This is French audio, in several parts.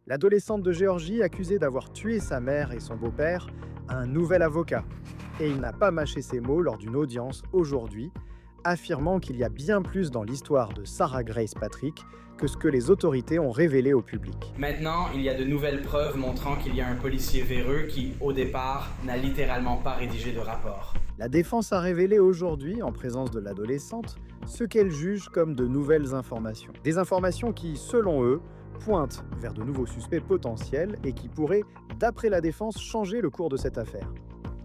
L'adolescente de Géorgie, accusée d'avoir tué sa mère et son beau-père, a un nouvel avocat. Et il n'a pas mâché ses mots lors d'une audience aujourd'hui, affirmant qu'il y a bien plus dans l'histoire de Sarah Grace Patrick que ce que les autorités ont révélé au public. Maintenant, il y a de nouvelles preuves montrant qu'il y a un policier véreux qui, au départ, n'a littéralement pas rédigé de rapport. La défense a révélé aujourd'hui, en présence de l'adolescente, ce qu'elle juge comme de nouvelles informations. Des informations qui, selon eux, pointent vers de nouveaux suspects potentiels et qui pourraient, d'après la défense, changer le cours de cette affaire.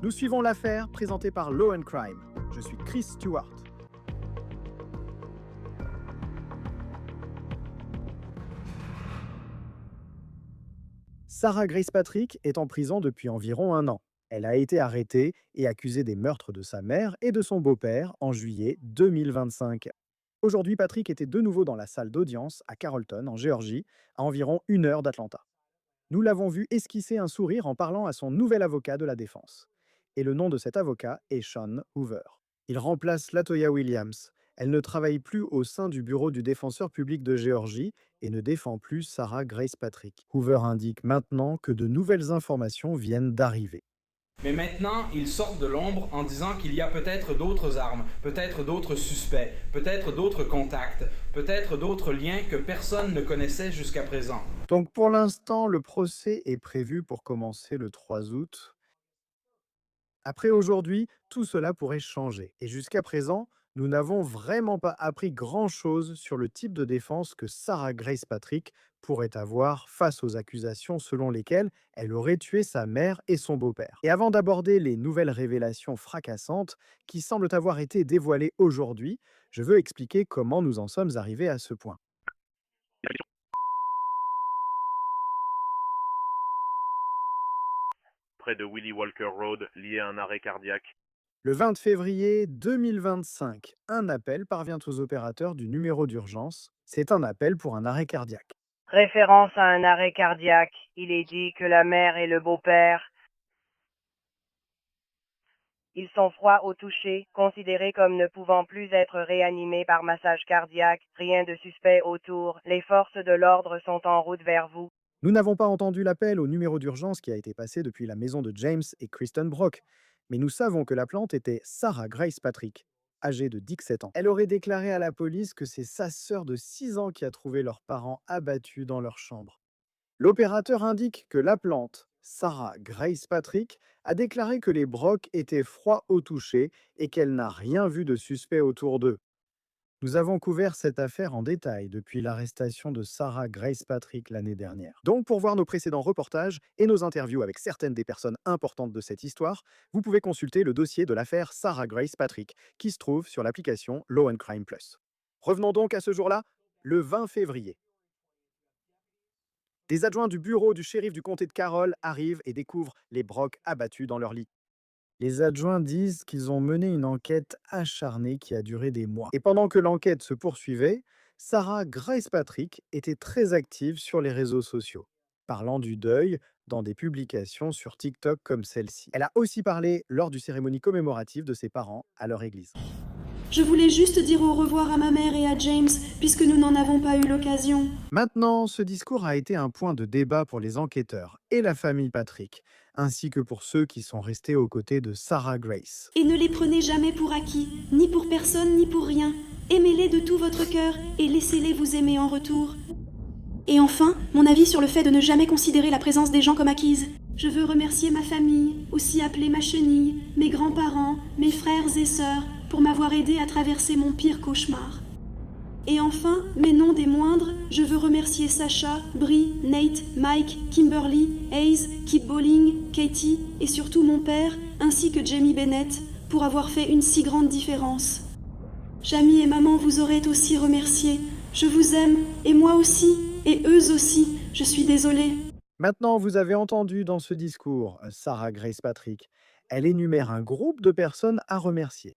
Nous suivons l'affaire présentée par Law & Crime. Je suis Chris Stewart. Sarah Grace Patrick est en prison depuis environ un an. Elle a été arrêtée et accusée des meurtres de sa mère et de son beau-père en juillet 2025. Aujourd'hui, Patrick était de nouveau dans la salle d'audience à Carrollton, en Géorgie, à environ 1 heure d'Atlanta. Nous l'avons vu esquisser un sourire en parlant à son nouvel avocat de la défense. Et le nom de cet avocat est Sean Hoover. Il remplace Latoya Williams. Elle ne travaille plus au sein du bureau du défenseur public de Géorgie et ne défend plus Sarah Grace Patrick. Hoover indique maintenant que de nouvelles informations viennent d'arriver. Mais maintenant, ils sortent de l'ombre en disant qu'il y a peut-être d'autres armes, peut-être d'autres suspects, peut-être d'autres contacts, peut-être d'autres liens que personne ne connaissait jusqu'à présent. Donc pour l'instant, le procès est prévu pour commencer le 3 août. Après aujourd'hui, tout cela pourrait changer. Et jusqu'à présent, nous n'avons vraiment pas appris grand-chose sur le type de défense que Sarah Grace Patrick pourrait avoir face aux accusations selon lesquelles elle aurait tué sa mère et son beau-père. Et avant d'aborder les nouvelles révélations fracassantes qui semblent avoir été dévoilées aujourd'hui, je veux expliquer comment nous en sommes arrivés à ce point. Près de Willie Walker Road, lié à un arrêt cardiaque. Le 20 février 2025, un appel parvient aux opérateurs du numéro d'urgence. C'est un appel pour un arrêt cardiaque. Référence à un arrêt cardiaque. Il est dit que la mère et le beau-père, ils sont froids au toucher, considérés comme ne pouvant plus être réanimés par massage cardiaque. Rien de suspect autour. Les forces de l'ordre sont en route vers vous. Nous n'avons pas entendu l'appel au numéro d'urgence qui a été passé depuis la maison de James et Kristen Brock, mais nous savons que l'appelante était Sarah Grace Patrick, âgée de 17 ans. Elle aurait déclaré à la police que c'est sa sœur de 6 ans qui a trouvé leurs parents abattus dans leur chambre. L'opérateur indique que l'appelante, Sarah Grace Patrick, a déclaré que les Brock étaient froids au toucher et qu'elle n'a rien vu de suspect autour d'eux. Nous avons couvert cette affaire en détail depuis l'arrestation de Sarah Grace Patrick l'année dernière. Donc, pour voir nos précédents reportages et nos interviews avec certaines des personnes importantes de cette histoire, vous pouvez consulter le dossier de l'affaire Sarah Grace Patrick, qui se trouve sur l'application Law & Crime Plus. Revenons donc à ce jour-là, le 20 février. Des adjoints du bureau du shérif du comté de Carroll arrivent et découvrent les Brock abattus dans leur lit. Les adjoints disent qu'ils ont mené une enquête acharnée qui a duré des mois. Et pendant que l'enquête se poursuivait, Sarah Grace Patrick était très active sur les réseaux sociaux, parlant du deuil dans des publications sur TikTok comme celle-ci. Elle a aussi parlé lors du cérémonie commémorative de ses parents à leur église. Je voulais juste dire au revoir à ma mère et à James, puisque nous n'en avons pas eu l'occasion. Maintenant, ce discours a été un point de débat pour les enquêteurs et la famille Patrick, ainsi que pour ceux qui sont restés aux côtés de Sarah Grace. Et ne les prenez jamais pour acquis, ni pour personne, ni pour rien. Aimez-les de tout votre cœur et laissez-les vous aimer en retour. Et enfin, mon avis sur le fait de ne jamais considérer la présence des gens comme acquise. Je veux remercier ma famille, aussi appelée ma chenille, mes grands-parents, mes frères et sœurs, pour m'avoir aidé à traverser mon pire cauchemar. Et enfin, mais non des moindres, je veux remercier Sacha, Brie, Nate, Mike, Kimberly, Hayes, Kip Bowling, Katie et surtout mon père, ainsi que Jamie Bennett, pour avoir fait une si grande différence. Jamie et maman vous auraient aussi remercié. Je vous aime, et moi aussi, et eux aussi. Je suis désolée. Maintenant, vous avez entendu dans ce discours Sarah Grace Patrick. Elle énumère un groupe de personnes à remercier.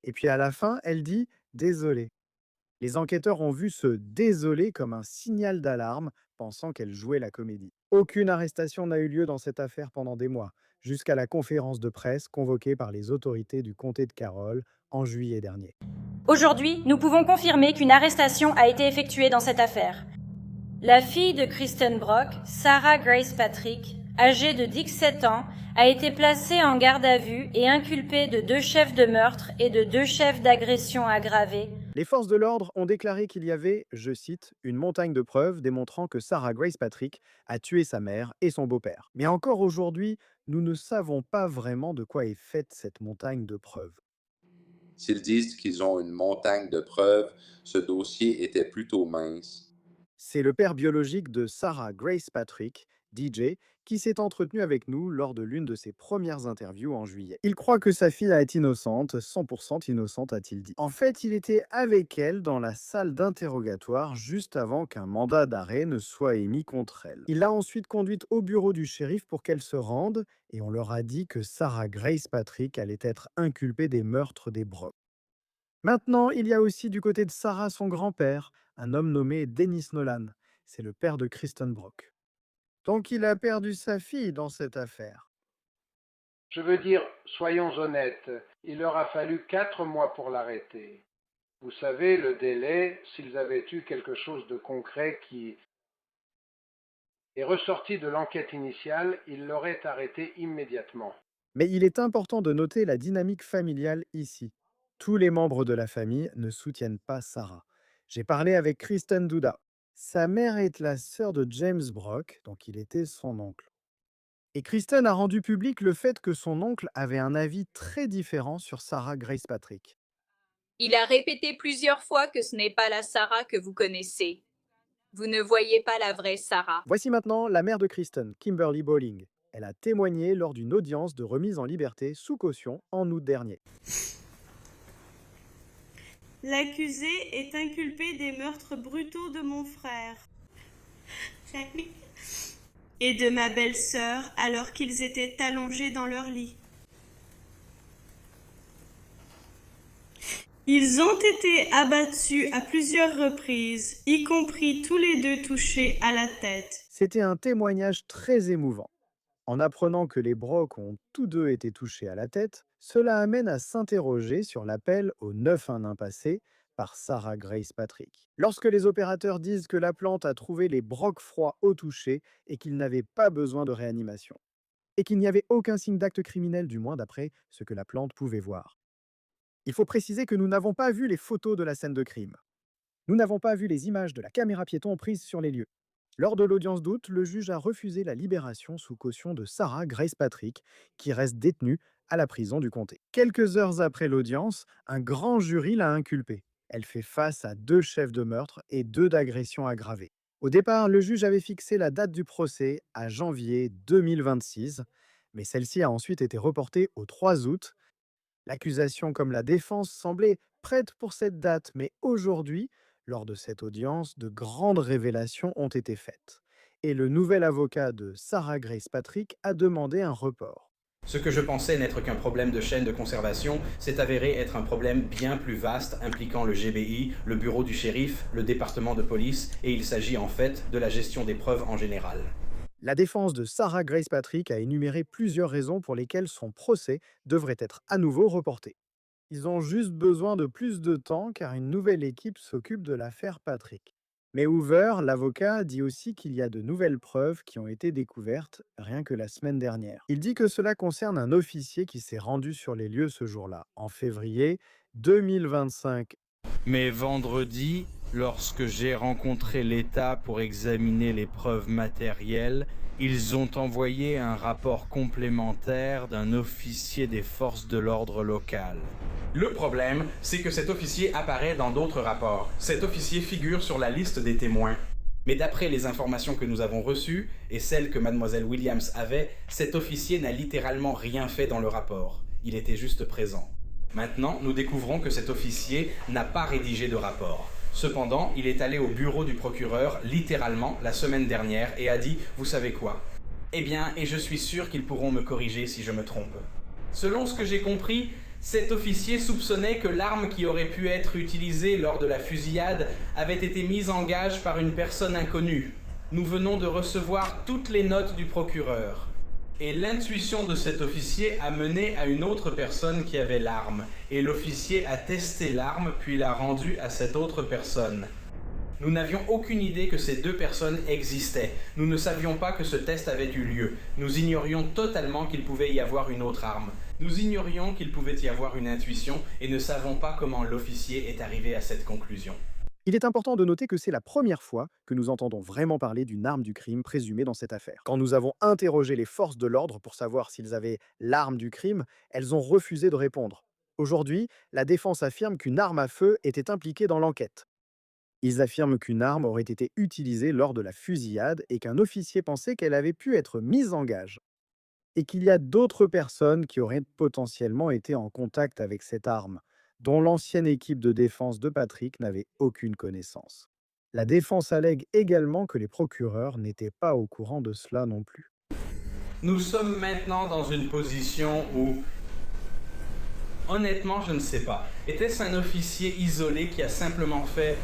Et puis à la fin, elle dit « désolé ». Les enquêteurs ont vu ce « désolé » comme un signal d'alarme, pensant qu'elle jouait la comédie. Aucune arrestation n'a eu lieu dans cette affaire pendant des mois, jusqu'à la conférence de presse convoquée par les autorités du comté de Carroll en juillet dernier. Aujourd'hui, nous pouvons confirmer qu'une arrestation a été effectuée dans cette affaire. La fille de Kristen Brock, Sarah Grace Patrick, âgée de 17 ans, a été placée en garde à vue et inculpée de 2 chefs de meurtre et de 2 chefs d'agression aggravée. Les forces de l'ordre ont déclaré qu'il y avait, je cite, une montagne de preuves démontrant que Sarah Grace Patrick a tué sa mère et son beau-père. Mais encore aujourd'hui, nous ne savons pas vraiment de quoi est faite cette montagne de preuves. S'ils disent qu'ils ont une montagne de preuves, ce dossier était plutôt mince. C'est le père biologique de Sarah Grace Patrick, DJ, qui s'est entretenu avec nous lors de l'une de ses premières interviews en juillet. Il croit que sa fille est innocente, 100% innocente, a-t-il dit. En fait, il était avec elle dans la salle d'interrogatoire juste avant qu'un mandat d'arrêt ne soit émis contre elle. Il l'a ensuite conduite au bureau du shérif pour qu'elle se rende, et on leur a dit que Sarah Grace Patrick allait être inculpée des meurtres des Brock. Maintenant, il y a aussi du côté de Sarah son grand-père, un homme nommé Dennis Nolan. C'est le père de Kristen Brock. Donc il a perdu sa fille dans cette affaire. Je veux dire, soyons honnêtes, il leur a fallu 4 mois pour l'arrêter. Vous savez, le délai, s'ils avaient eu quelque chose de concret qui est ressorti de l'enquête initiale, ils l'auraient arrêté immédiatement. Mais il est important de noter la dynamique familiale ici. Tous les membres de la famille ne soutiennent pas Sarah. J'ai parlé avec Kristen Duda. Sa mère est la sœur de James Brock, donc il était son oncle. Et Kristen a rendu public le fait que son oncle avait un avis très différent sur Sarah Grace Patrick. Il a répété plusieurs fois que ce n'est pas la Sarah que vous connaissez. Vous ne voyez pas la vraie Sarah. Voici maintenant la mère de Kristen, Kimberly Bowling. Elle a témoigné lors d'une audience de remise en liberté sous caution en août dernier. L'accusé est inculpé des meurtres brutaux de mon frère et de ma belle-sœur alors qu'ils étaient allongés dans leur lit. Ils ont été abattus à plusieurs reprises, y compris tous les 2 touchés à la tête. C'était un témoignage très émouvant. En apprenant que les Brock ont tous 2 été touchés à la tête, cela amène à s'interroger sur l'appel au 911 passé par Sarah Grace Patrick. Lorsque les opérateurs disent que la plante a trouvé les Brock froids au toucher et qu'ils n'avaient pas besoin de réanimation, et qu'il n'y avait aucun signe d'acte criminel, du moins d'après ce que la plante pouvait voir. Il faut préciser que nous n'avons pas vu les photos de la scène de crime. Nous n'avons pas vu les images de la caméra piéton prises sur les lieux. Lors de l'audience d'août, le juge a refusé la libération sous caution de Sarah Grace Patrick, qui reste détenue à la prison du comté. Quelques heures après l'audience, un grand jury l'a inculpée. Elle fait face à 2 chefs de meurtre et 2 d'agressions aggravées. Au départ, le juge avait fixé la date du procès à janvier 2026, mais celle-ci a ensuite été reportée au 3 août. L'accusation comme la défense semblaient prêtes pour cette date, mais aujourd'hui, lors de cette audience, de grandes révélations ont été faites. Et le nouvel avocat de Sarah Grace Patrick a demandé un report. Ce que je pensais n'être qu'un problème de chaîne de conservation s'est avéré être un problème bien plus vaste impliquant le GBI, le bureau du shérif, le département de police, et il s'agit en fait de la gestion des preuves en général. La défense de Sarah Grace Patrick a énuméré plusieurs raisons pour lesquelles son procès devrait être à nouveau reporté. Ils ont juste besoin de plus de temps car une nouvelle équipe s'occupe de l'affaire Patrick. Mais Hoover, l'avocat, dit aussi qu'il y a de nouvelles preuves qui ont été découvertes rien que la semaine dernière. Il dit que cela concerne un officier qui s'est rendu sur les lieux ce jour-là, en février 2025. Mais vendredi, lorsque j'ai rencontré l'État pour examiner les preuves matérielles, ils ont envoyé un rapport complémentaire d'un officier des forces de l'ordre local. Le problème, c'est que cet officier apparaît dans d'autres rapports. Cet officier figure sur la liste des témoins. Mais d'après les informations que nous avons reçues, et celles que mademoiselle Williams avait, cet officier n'a littéralement rien fait dans le rapport. Il était juste présent. Maintenant, nous découvrons que cet officier n'a pas rédigé de rapport. Cependant, il est allé au bureau du procureur, littéralement, la semaine dernière, et a dit « Vous savez quoi ? Eh bien, et je suis sûr qu'ils pourront me corriger si je me trompe. » Selon ce que j'ai compris, cet officier soupçonnait que l'arme qui aurait pu être utilisée lors de la fusillade avait été mise en gage par une personne inconnue. Nous venons de recevoir toutes les notes du procureur. Et l'intuition de cet officier a mené à une autre personne qui avait l'arme. Et l'officier a testé l'arme puis l'a rendue à cette autre personne. Nous n'avions aucune idée que ces deux personnes existaient. Nous ne savions pas que ce test avait eu lieu. Nous ignorions totalement qu'il pouvait y avoir une autre arme. Nous ignorions qu'il pouvait y avoir une intuition et ne savons pas comment l'officier est arrivé à cette conclusion. Il est important de noter que c'est la première fois que nous entendons vraiment parler d'une arme du crime présumée dans cette affaire. Quand nous avons interrogé les forces de l'ordre pour savoir s'ils avaient l'arme du crime, elles ont refusé de répondre. Aujourd'hui, la défense affirme qu'une arme à feu était impliquée dans l'enquête. Ils affirment qu'une arme aurait été utilisée lors de la fusillade et qu'un officier pensait qu'elle avait pu être mise en gage. Et qu'il y a d'autres personnes qui auraient potentiellement été en contact avec cette arme, dont l'ancienne équipe de défense de Patrick n'avait aucune connaissance. La défense allègue également que les procureurs n'étaient pas au courant de cela non plus. Nous sommes maintenant dans une position où... Honnêtement, je ne sais pas. Était-ce un officier isolé qui a simplement fait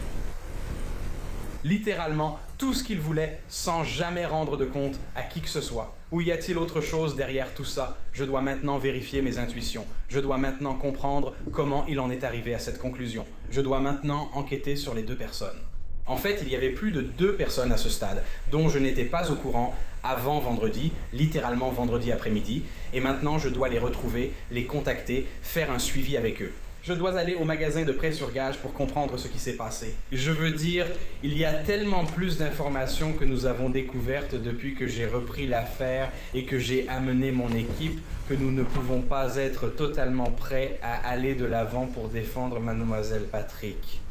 littéralement tout ce qu'il voulait sans jamais rendre de compte à qui que ce soit? Ou y a-t-il autre chose derrière tout ça? Je dois maintenant vérifier mes intuitions. Je dois maintenant comprendre comment il en est arrivé à cette conclusion. Je dois maintenant enquêter sur les deux personnes. En fait, il y avait plus de 2 personnes à ce stade, dont je n'étais pas au courant avant vendredi, littéralement vendredi après-midi, et maintenant je dois les retrouver, les contacter, faire un suivi avec eux. Je dois aller au magasin de prêt sur gage pour comprendre ce qui s'est passé. Je veux dire, il y a tellement plus d'informations que nous avons découvertes depuis que j'ai repris l'affaire et que j'ai amené mon équipe que nous ne pouvons pas être totalement prêts à aller de l'avant pour défendre Mademoiselle Patrick.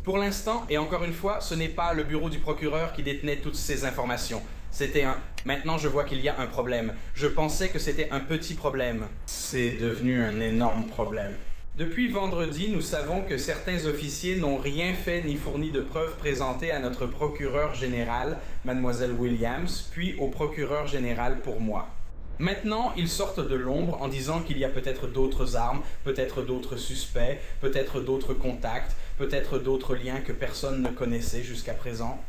Pour l'instant, et encore une fois, ce n'est pas le bureau du procureur qui détenait toutes ces informations. C'était un... Maintenant, je vois qu'il y a un problème. Je pensais que c'était un petit problème. C'est devenu un énorme problème. Depuis vendredi, nous savons que certains officiers n'ont rien fait ni fourni de preuves présentées à notre procureur général, Mademoiselle Williams, puis au procureur général pour moi. Maintenant, ils sortent de l'ombre en disant qu'il y a peut-être d'autres armes, peut-être d'autres suspects, peut-être d'autres contacts, peut-être d'autres liens que personne ne connaissait jusqu'à présent.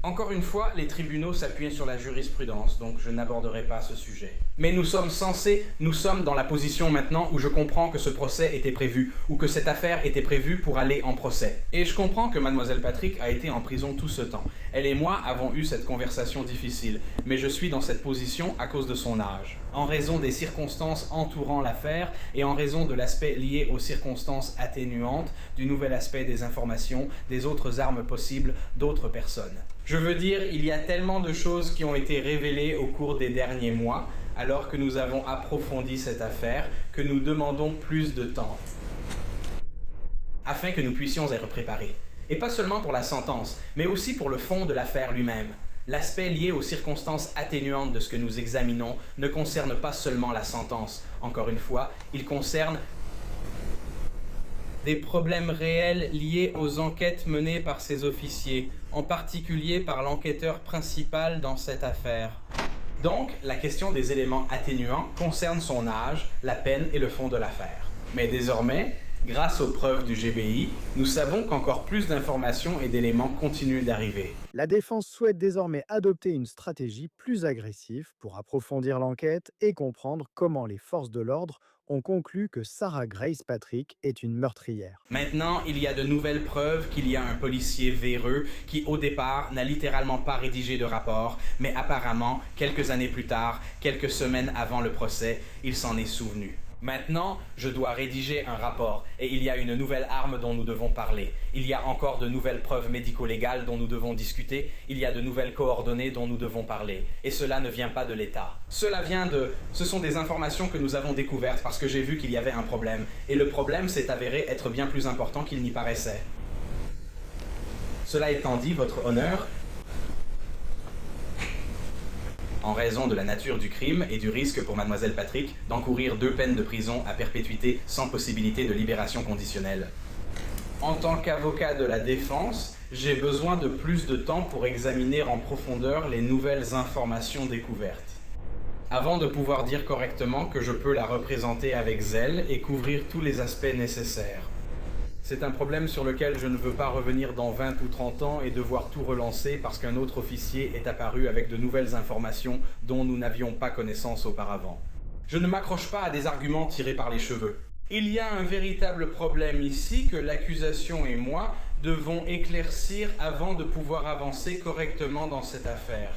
Encore une fois, les tribunaux s'appuient sur la jurisprudence, donc je n'aborderai pas ce sujet. Mais nous sommes dans la position maintenant où je comprends que ce procès était prévu, ou que cette affaire était prévue pour aller en procès. Et je comprends que Mademoiselle Patrick a été en prison tout ce temps. Elle et moi avons eu cette conversation difficile, mais je suis dans cette position à cause de son âge. En raison des circonstances entourant l'affaire et en raison de l'aspect lié aux circonstances atténuantes, du nouvel aspect des informations, des autres armes possibles, d'autres personnes. Je veux dire, il y a tellement de choses qui ont été révélées au cours des derniers mois, alors que nous avons approfondi cette affaire, que nous demandons plus de temps, afin que nous puissions être préparés. Et pas seulement pour la sentence, mais aussi pour le fond de l'affaire lui-même. L'aspect lié aux circonstances atténuantes de ce que nous examinons ne concerne pas seulement la sentence. Encore une fois, il concerne des problèmes réels liés aux enquêtes menées par ces officiers, en particulier par l'enquêteur principal dans cette affaire. Donc, la question des éléments atténuants concerne son âge, la peine et le fond de l'affaire. Mais désormais, grâce aux preuves du GBI, nous savons qu'encore plus d'informations et d'éléments continuent d'arriver. La défense souhaite désormais adopter une stratégie plus agressive pour approfondir l'enquête et comprendre comment les forces de l'ordre ont conclu que Sarah Grace Patrick est une meurtrière. Maintenant, il y a de nouvelles preuves qu'il y a un policier véreux qui, au départ, n'a littéralement pas rédigé de rapport, mais apparemment, quelques années plus tard, quelques semaines avant le procès, il s'en est souvenu. Maintenant, je dois rédiger un rapport et il y a une nouvelle arme dont nous devons parler. Il y a encore de nouvelles preuves médico-légales dont nous devons discuter. Il y a de nouvelles coordonnées dont nous devons parler. Et cela ne vient pas de l'État. Cela vient de... Ce sont des informations que nous avons découvertes parce que j'ai vu qu'il y avait un problème. Et le problème s'est avéré être bien plus important qu'il n'y paraissait. Cela étant dit, votre honneur... En raison de la nature du crime et du risque pour Mademoiselle Patrick d'encourir 2 peines de prison à perpétuité sans possibilité de libération conditionnelle. En tant qu'avocat de la défense, j'ai besoin de plus de temps pour examiner en profondeur les nouvelles informations découvertes, avant de pouvoir dire correctement que je peux la représenter avec zèle et couvrir tous les aspects nécessaires. C'est un problème sur lequel je ne veux pas revenir dans 20 ou 30 ans et devoir tout relancer parce qu'un autre officier est apparu avec de nouvelles informations dont nous n'avions pas connaissance auparavant. Je ne m'accroche pas à des arguments tirés par les cheveux. Il y a un véritable problème ici que l'accusation et moi devons éclaircir avant de pouvoir avancer correctement dans cette affaire.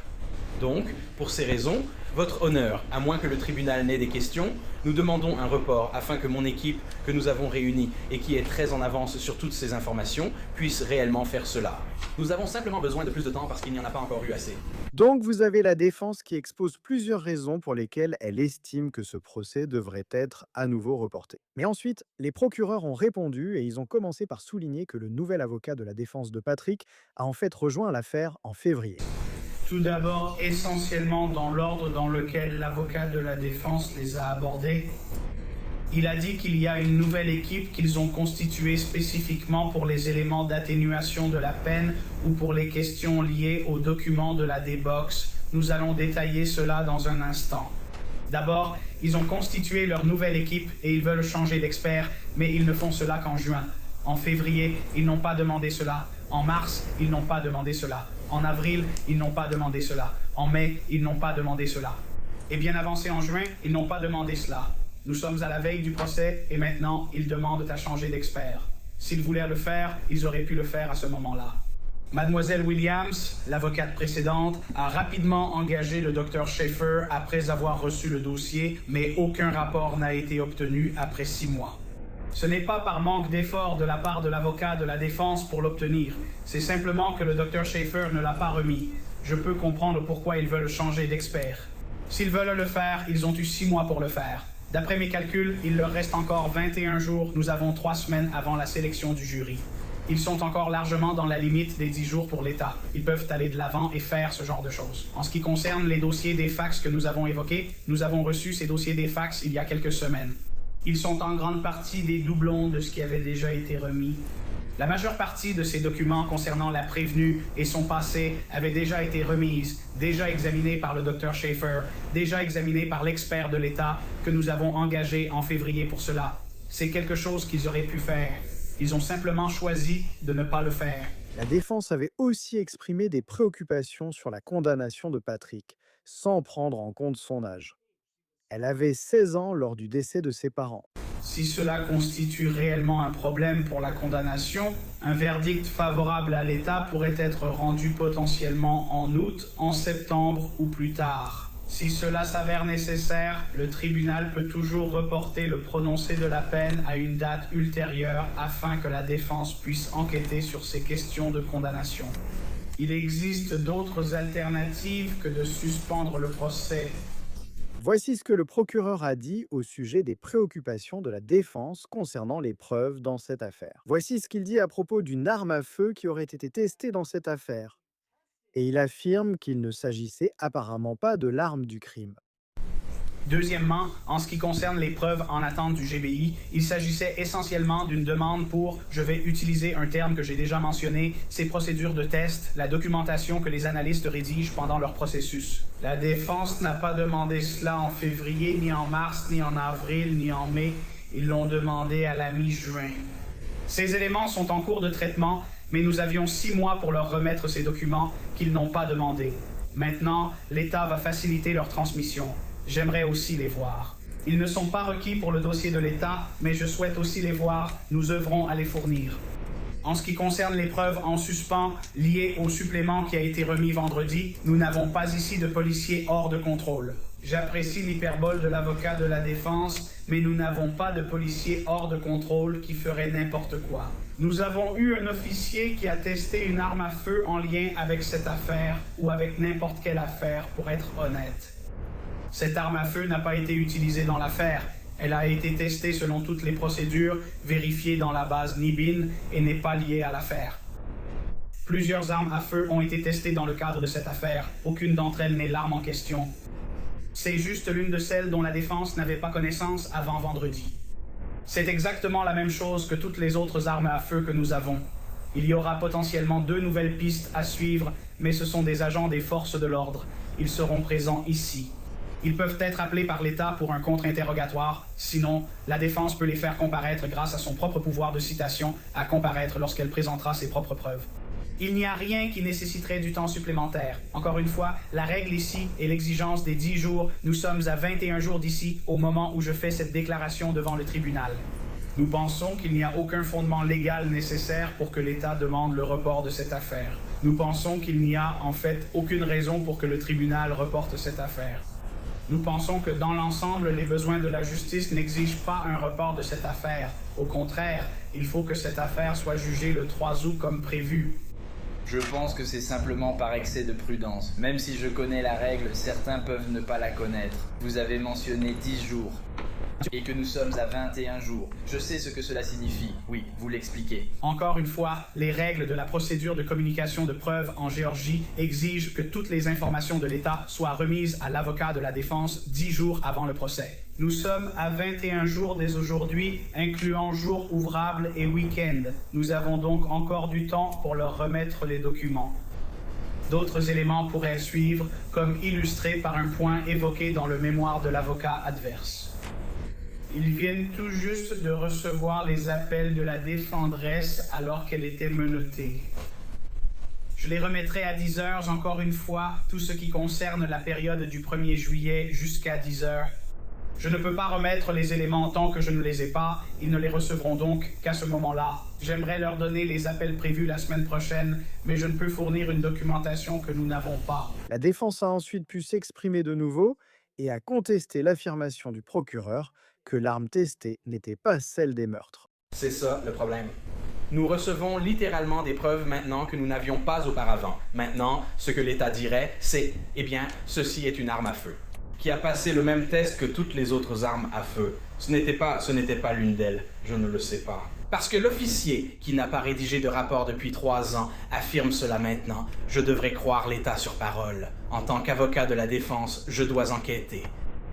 Donc, pour ces raisons, votre honneur, à moins que le tribunal n'ait des questions, nous demandons un report afin que mon équipe que nous avons réunie et qui est très en avance sur toutes ces informations puisse réellement faire cela. Nous avons simplement besoin de plus de temps parce qu'il n'y en a pas encore eu assez. Donc vous avez la défense qui expose plusieurs raisons pour lesquelles elle estime que ce procès devrait être à nouveau reporté. Mais ensuite, les procureurs ont répondu et ils ont commencé par souligner que le nouvel avocat de la défense de Patrick a en fait rejoint l'affaire en février. Tout d'abord, essentiellement dans l'ordre dans lequel l'avocat de la défense les a abordés, il a dit qu'il y a une nouvelle équipe qu'ils ont constituée spécifiquement pour les éléments d'atténuation de la peine ou pour les questions liées aux documents de la D-Box. Nous allons détailler cela dans un instant. D'abord, ils ont constitué leur nouvelle équipe et ils veulent changer d'expert, mais ils ne font cela qu'en juin. En février, ils n'ont pas demandé cela. En mars, ils n'ont pas demandé cela. En avril, ils n'ont pas demandé cela. En mai, ils n'ont pas demandé cela. Et bien avancé en juin, ils n'ont pas demandé cela. Nous sommes à la veille du procès et maintenant, ils demandent à changer d'expert. S'ils voulaient le faire, ils auraient pu le faire à ce moment-là. Mademoiselle Williams, l'avocate précédente, a rapidement engagé le Dr Schaeffer après avoir reçu le dossier, mais aucun rapport n'a été obtenu après 6 mois. Ce n'est pas par manque d'effort de la part de l'avocat de la défense pour l'obtenir. C'est simplement que le Dr Schaeffer ne l'a pas remis. Je peux comprendre pourquoi ils veulent changer d'expert. S'ils veulent le faire, ils ont eu 6 mois pour le faire. D'après mes calculs, il leur reste encore 21 jours. Nous avons 3 semaines avant la sélection du jury. Ils sont encore largement dans la limite des 10 jours pour l'État. Ils peuvent aller de l'avant et faire ce genre de choses. En ce qui concerne les dossiers des fax que nous avons évoqués, nous avons reçu ces dossiers des fax il y a quelques semaines. Ils sont en grande partie des doublons de ce qui avait déjà été remis. La majeure partie de ces documents concernant la prévenue et son passé avaient déjà été remises, déjà examinés par le Dr Schaeffer, déjà examinés par l'expert de l'État que nous avons engagé en février pour cela. C'est quelque chose qu'ils auraient pu faire. Ils ont simplement choisi de ne pas le faire. La défense avait aussi exprimé des préoccupations sur la condamnation de Patrick, sans prendre en compte son âge. Elle avait 16 ans lors du décès de ses parents. Si cela constitue réellement un problème pour la condamnation, un verdict favorable à l'État pourrait être rendu potentiellement en août, en septembre ou plus tard. Si cela s'avère nécessaire, le tribunal peut toujours reporter le prononcé de la peine à une date ultérieure afin que la défense puisse enquêter sur ces questions de condamnation. Il existe d'autres alternatives que de suspendre le procès. Voici ce que le procureur a dit au sujet des préoccupations de la défense concernant les preuves dans cette affaire. Voici ce qu'il dit à propos d'une arme à feu qui aurait été testée dans cette affaire. Et il affirme qu'il ne s'agissait apparemment pas de l'arme du crime. Deuxièmement, en ce qui concerne les preuves en attente du GBI, il s'agissait essentiellement d'une demande pour, je vais utiliser un terme que j'ai déjà mentionné, ces procédures de test, la documentation que les analystes rédigent pendant leur processus. La défense n'a pas demandé cela en février, ni en mars, ni en avril, ni en mai. Ils l'ont demandé à la mi-juin. Ces éléments sont en cours de traitement, mais nous avions 6 mois pour leur remettre ces documents qu'ils n'ont pas demandés. Maintenant, l'État va faciliter leur transmission. J'aimerais aussi les voir. Ils ne sont pas requis pour le dossier de l'État, mais je souhaite aussi les voir. Nous œuvrons à les fournir. En ce qui concerne les preuves en suspens liées au supplément qui a été remis vendredi, nous n'avons pas ici de policiers hors de contrôle. J'apprécie l'hyperbole de l'avocat de la défense, mais nous n'avons pas de policiers hors de contrôle qui feraient n'importe quoi. Nous avons eu un officier qui a testé une arme à feu en lien avec cette affaire ou avec n'importe quelle affaire, pour être honnête. Cette arme à feu n'a pas été utilisée dans l'affaire. Elle a été testée selon toutes les procédures, vérifiée dans la base NIBIN et n'est pas liée à l'affaire. Plusieurs armes à feu ont été testées dans le cadre de cette affaire. Aucune d'entre elles n'est l'arme en question. C'est juste l'une de celles dont la défense n'avait pas connaissance avant vendredi. C'est exactement la même chose que toutes les autres armes à feu que nous avons. Il y aura potentiellement 2 nouvelles pistes à suivre, mais ce sont des agents des forces de l'ordre. Ils seront présents ici. Ils peuvent être appelés par l'État pour un contre-interrogatoire. Sinon, la défense peut les faire comparaître grâce à son propre pouvoir de citation à comparaître lorsqu'elle présentera ses propres preuves. Il n'y a rien qui nécessiterait du temps supplémentaire. Encore une fois, la règle ici est l'exigence des 10 jours. Nous sommes à 21 jours d'ici au moment où je fais cette déclaration devant le tribunal. Nous pensons qu'il n'y a aucun fondement légal nécessaire pour que l'État demande le report de cette affaire. Nous pensons qu'il n'y a en fait aucune raison pour que le tribunal reporte cette affaire. Nous pensons que dans l'ensemble, les besoins de la justice n'exigent pas un report de cette affaire. Au contraire, il faut que cette affaire soit jugée le 3 août comme prévu. Je pense que c'est simplement par excès de prudence. Même si je connais la règle, certains peuvent ne pas la connaître. Vous avez mentionné 10 jours. Et que nous sommes à 21 jours. Je sais ce que cela signifie. Oui, vous l'expliquez. Encore une fois, les règles de la procédure de communication de preuves en Géorgie exigent que toutes les informations de l'État soient remises à l'avocat de la défense 10 jours avant le procès. Nous sommes à 21 jours dès aujourd'hui, incluant jours ouvrables et week-ends. Nous avons donc encore du temps pour leur remettre les documents. D'autres éléments pourraient suivre, comme illustrés par un point évoqué dans le mémoire de l'avocat adverse. Ils viennent tout juste de recevoir les appels de la défendresse alors qu'elle était menottée. Je les remettrai à 10 heures encore une fois, tout ce qui concerne la période du 1er juillet jusqu'à 10 heures. Je ne peux pas remettre les éléments tant que je ne les ai pas, ils ne les recevront donc qu'à ce moment-là. J'aimerais leur donner les appels prévus la semaine prochaine, mais je ne peux fournir une documentation que nous n'avons pas. La défense a ensuite pu s'exprimer de nouveau et a contesté l'affirmation du procureur que l'arme testée n'était pas celle des meurtres. C'est ça le problème. Nous recevons littéralement des preuves maintenant que nous n'avions pas auparavant. Maintenant, ce que l'État dirait, c'est « Eh bien, ceci est une arme à feu » qui a passé le même test que toutes les autres armes à feu. Ce n'était pas l'une d'elles, je ne le sais pas. Parce que l'officier, qui n'a pas rédigé de rapport depuis 3 ans, affirme cela maintenant, je devrais croire l'État sur parole. En tant qu'avocat de la défense, je dois enquêter.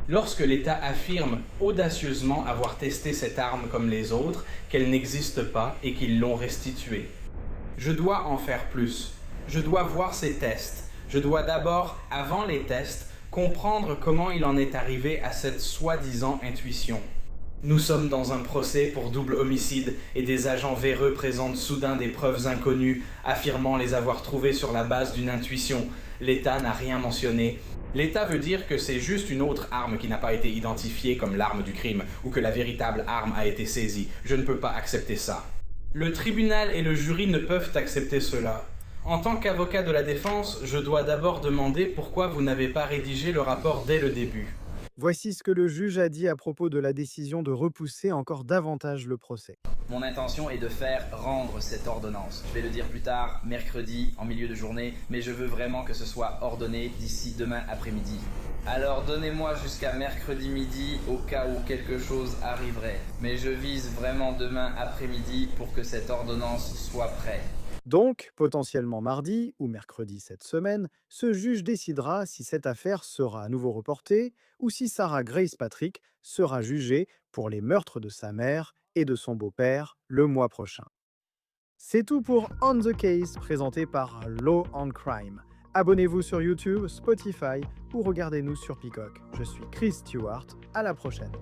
Lorsque l'État affirme audacieusement avoir testé cette arme comme les autres, qu'elle n'existe pas et qu'ils l'ont restituée. Je dois en faire plus. Je dois voir ces tests. Je dois d'abord, avant les tests, comprendre comment il en est arrivé à cette soi-disant intuition. Nous sommes dans un procès pour double homicide et des agents véreux présentent soudain des preuves inconnues, affirmant les avoir trouvées sur la base d'une intuition. L'État n'a rien mentionné. L'État veut dire que c'est juste une autre arme qui n'a pas été identifiée comme l'arme du crime ou que la véritable arme a été saisie. Je ne peux pas accepter ça. Le tribunal et le jury ne peuvent accepter cela. En tant qu'avocat de la défense, je dois d'abord demander pourquoi vous n'avez pas rédigé le rapport dès le début. Voici ce que le juge a dit à propos de la décision de repousser encore davantage le procès. Mon intention est de faire rendre cette ordonnance. Je vais le dire plus tard, mercredi, en milieu de journée, mais je veux vraiment que ce soit ordonné d'ici demain après-midi. Alors donnez-moi jusqu'à mercredi midi au cas où quelque chose arriverait. Mais je vise vraiment demain après-midi pour que cette ordonnance soit prête. Donc, potentiellement mardi ou mercredi cette semaine, ce juge décidera si cette affaire sera à nouveau reportée ou si Sarah Grace Patrick sera jugée pour les meurtres de sa mère et de son beau-père le mois prochain. C'est tout pour On the Case présenté par Law and Crime. Abonnez-vous sur YouTube, Spotify ou regardez-nous sur Peacock. Je suis Chris Stewart, à la prochaine.